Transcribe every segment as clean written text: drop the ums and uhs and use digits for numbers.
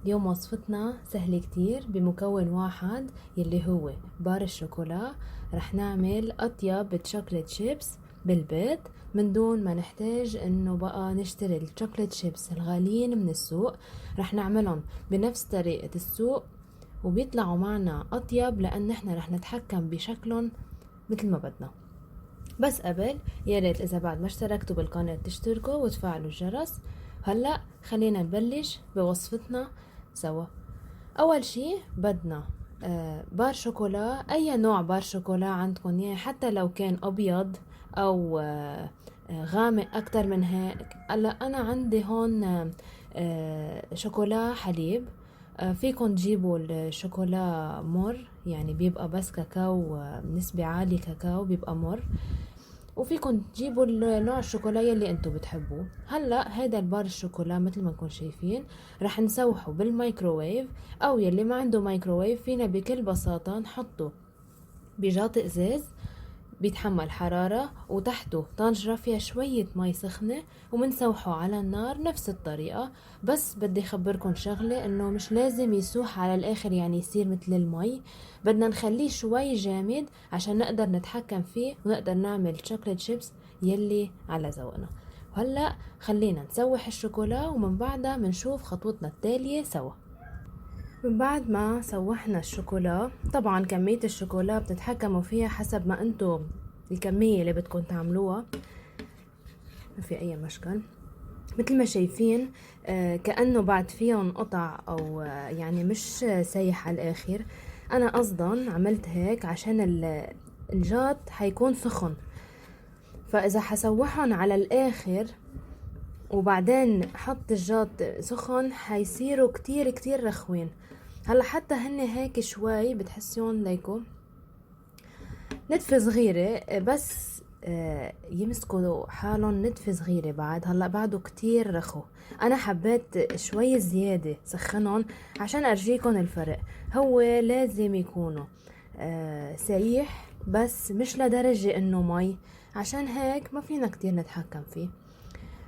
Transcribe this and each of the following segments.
اليوم وصفتنا سهلة كتير بمكون واحد يلي هو بار الشوكولا. رح نعمل أطيب تشوكلت شيبس بالبيت من دون ما نحتاج انه بقى نشتري الشوكلت شيبس الغاليين من السوق. رح نعملهم بنفس طريقة السوق وبيطلعوا معنا أطيب لأن احنا رح نتحكم بشكلهم مثل ما بدنا. بس قبل يا ريت إذا بعد ما اشتركتوا بالقناة تشتركوا وتفعلوا الجرس. هلأ خلينا نبلش بوصفتنا سوا. أول شي بدنا بار شوكولا، أي نوع بار شوكولا عندكم يعني، حتى لو كان أبيض أو غامق أكتر من هيك. هلا أنا عندي هون شوكولا حليب. فيكن تجيبوا الشوكولا مر، يعني بيبقى بس كاكاو، نسبة عالية كاكاو بيبقى مر. وفيكن تجيبوا نوع الشوكولا يلي انتو بتحبوه. هلا هيدا البار الشوكولا مثل ما نكون شايفين رح نسوحه بالميكروويف، او يلي ما عنده ميكروويف فينا بكل بساطة نحطه بجاط ازاز بيتحمل حرارة وتحته طنجرة فيها شوية مي سخنة ومنسوحه على النار نفس الطريقة. بس بدي خبركن شغلة، انه مش لازم يسوح على الاخر يعني يصير مثل المي. بدنا نخليه شوي جامد عشان نقدر نتحكم فيه ونقدر نعمل شوكليت شيبس يلي على ذوقنا. وهلأ خلينا نسوح الشوكولا ومن بعدها منشوف خطوتنا التالية سوا. من بعد ما سوحنا الشوكولا، طبعا كمية الشوكولا بتتحكموا فيها حسب ما انتو الكمية اللي بدكم تعملوها، ما في اي مشكل. مثل ما شايفين كأنه بعد فيهم قطع او يعني مش سايح على الاخر. انا قصدا عملت هيك عشان الجات حيكون سخن، فاذا حسوحهم على الاخر وبعدين حط الجات سخن حيصيروا كتير كتير رخوين. هلا حتى هن هيك شوي بتحسيون ليكو نتفة صغيرة، بس يمسكوا حالهم نتفة صغيرة. بعد هلا بعده كتير رخو. انا حبيت شوي زيادة سخنهم عشان ارجيكم الفرق. هو لازم يكونوا سايح بس مش لدرجة انه مي، عشان هيك ما فينا كتير نتحكم فيه.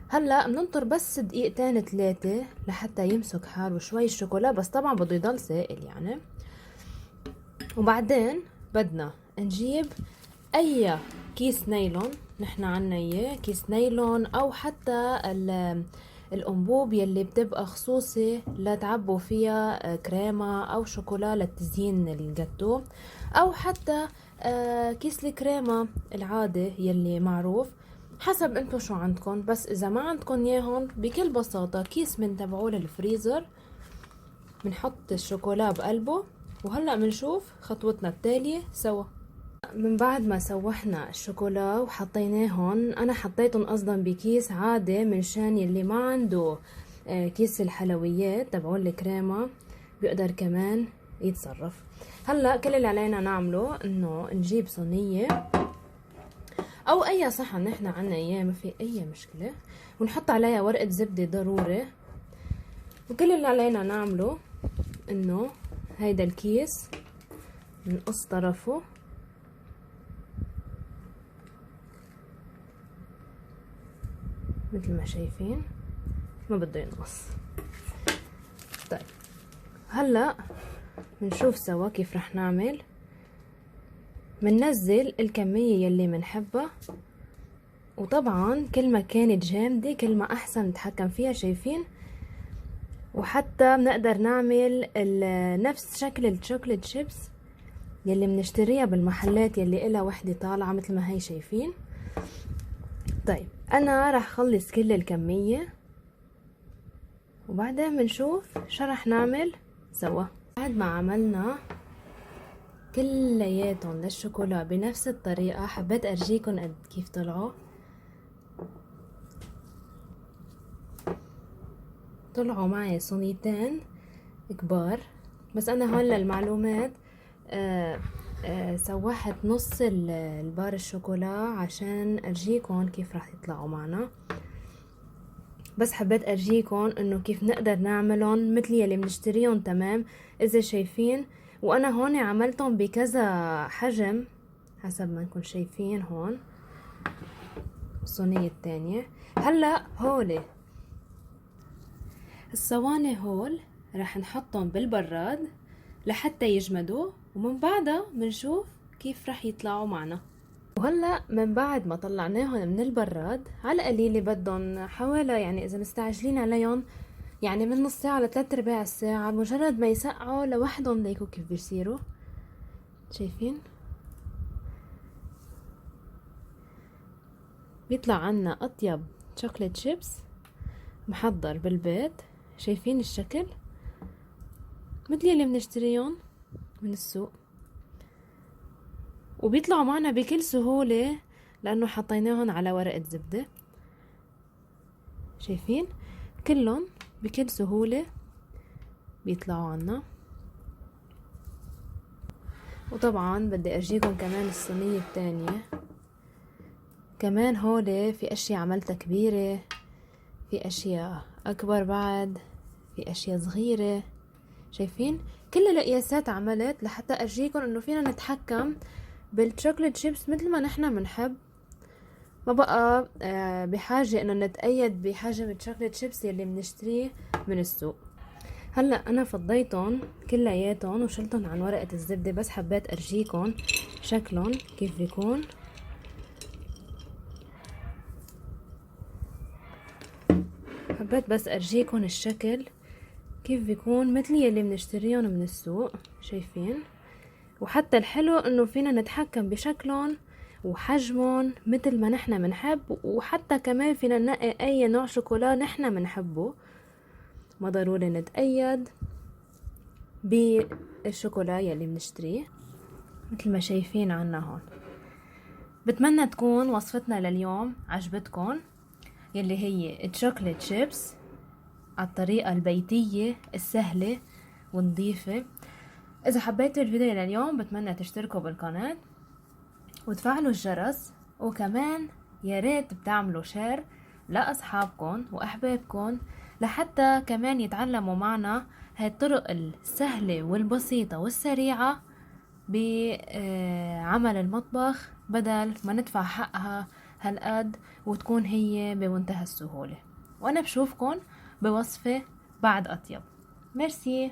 هلا بننطر بس دقيقتين 3 لحتى يمسك حاله شوي الشوكولا، بس طبعا بده يضل سائل يعني. وبعدين بدنا نجيب اي كيس نايلون، نحن عنا اياه كيس نايلون، او حتى الانبوب يلي بتبقى خصوصي لتعبوا فيها كريمة او شوكولا لتزيين الجاتو، او حتى كيس الكريمة العادي يلي معروف، حسب انتو شو عندكن. بس اذا ما عندكن ياهن بكل بساطة كيس من تبعول الفريزر بنحط الشوكولا بقلبه. وهلأ بنشوف خطوتنا التالية سوا. من بعد ما سوحنا الشوكولا وحطيناهن، انا حطيتهم قصدا بكيس عادي منشان يلي ما عنده كيس الحلويات تبعون الكريمة بيقدر كمان يتصرف. هلا كل اللي علينا نعمله انه نجيب صينية او اي صحن نحن عنا اياه، ما في اي مشكلة، ونحط عليها ورقة زبدة ضروري. وكل اللي علينا نعمله انه هيدا الكيس نقص طرفه مثل ما شايفين، ما بده ينقص. طيب هلا بنشوف سوا كيف رح نعمل. مننزل الكمية يلي منحبها، وطبعا كل ما كانت جامدة كل ما احسن نتحكم فيها، شايفين؟ وحتى بنقدر نعمل نفس شكل الشوكليت شيبس يلي بنشتريها بالمحلات يلي إلها وحدة طالعة مثل ما هي شايفين. طيب انا رح خلص كل الكمية وبعدين بنشوف شو رح نعمل سوا. بعد ما عملنا كلياتهم للشوكولا بنفس الطريقة، حبيت ارجيكم قد كيف طلعوا معي صينيتين كبار. بس انا هون للمعلومات سوحت نص البار الشوكولا عشان ارجيكم كيف راح يطلعوا معنا. بس حبيت ارجيكم انه كيف نقدر نعملهم مثل يلي بنشتريهم تمام اذا شايفين. وانا هون عملتهم بكذا حجم حسب ما نكون شايفين هون الصينية التانية. هلا هولي الصواني هول رح نحطهم بالبراد لحتى يجمدوا، ومن بعدها بنشوف كيف رح يطلعوا معنا. وهلا من بعد ما طلعناهم من البراد على القليلة بدهم حوالي، يعني اذا مستعجلين عليهم يعني من نص ساعة ل3/4 الساعة، مجرد ما يسقعوا لوحدهم ليكوا كيف بيصيروا. شايفين؟ بيطلع عنا اطيب شوكليت شيبس محضر بالبيت. شايفين الشكل؟ مثل يلي بنشتريهم من السوق، وبيطلعوا معنا بكل سهولة لأنه حطيناهم على ورقة زبدة. شايفين؟ كلهم بكل سهولة بيطلعوا عنا. وطبعا بدي أرجيكم كمان الصينية التانية، كمان هولي في أشياء عملتها كبيرة، في أشياء أكبر بعد، في أشياء صغيرة. شايفين؟ كل القياسات عملت لحتى أرجيكم إنه فينا نتحكم بالشوكليت شيبس مثل ما نحنا بنحب. ما بقى بحاجة إنه نتقيد بحجم الشوكليت شيبس يلي بنشتريه من السوق. هلا أنا فضيتهم كلياتهم وشلتهم عن ورقة الزبدة، بس حبيت أرجيكم شكلهم كيف بيكون. حبيت بس أرجيكم الشكل كيف بيكون مثل يلي بنشتريهم من السوق. شايفين؟ وحتى الحلو انه فينا نتحكم بشكلهم وحجمهم مثل ما نحنا منحب، وحتى كمان فينا ننقي اي نوع شوكولا نحنا منحبه، ما ضروري نتقيد بالشوكولا يلي بنشتريه مثل ما شايفين عنا هون. بتمنى تكون وصفتنا لليوم عجبتكم، يلي هي الشوكليت شيبس على الطريقة البيتية السهلة والنظيفة. إذا حبيتوا الفيديو لليوم بتمنى تشتركوا بالقناة وتفعلوا الجرس، وكمان يا ريت بتعملوا شير لأصحابكم وأحبابكم لحتى كمان يتعلموا معنا هاي الطرق السهلة والبسيطة والسريعة بعمل المطبخ، بدل ما ندفع حقها هالقد وتكون هي بمنتهى السهولة. وأنا بشوفكن بوصفة بعد أطيب. ميرسي.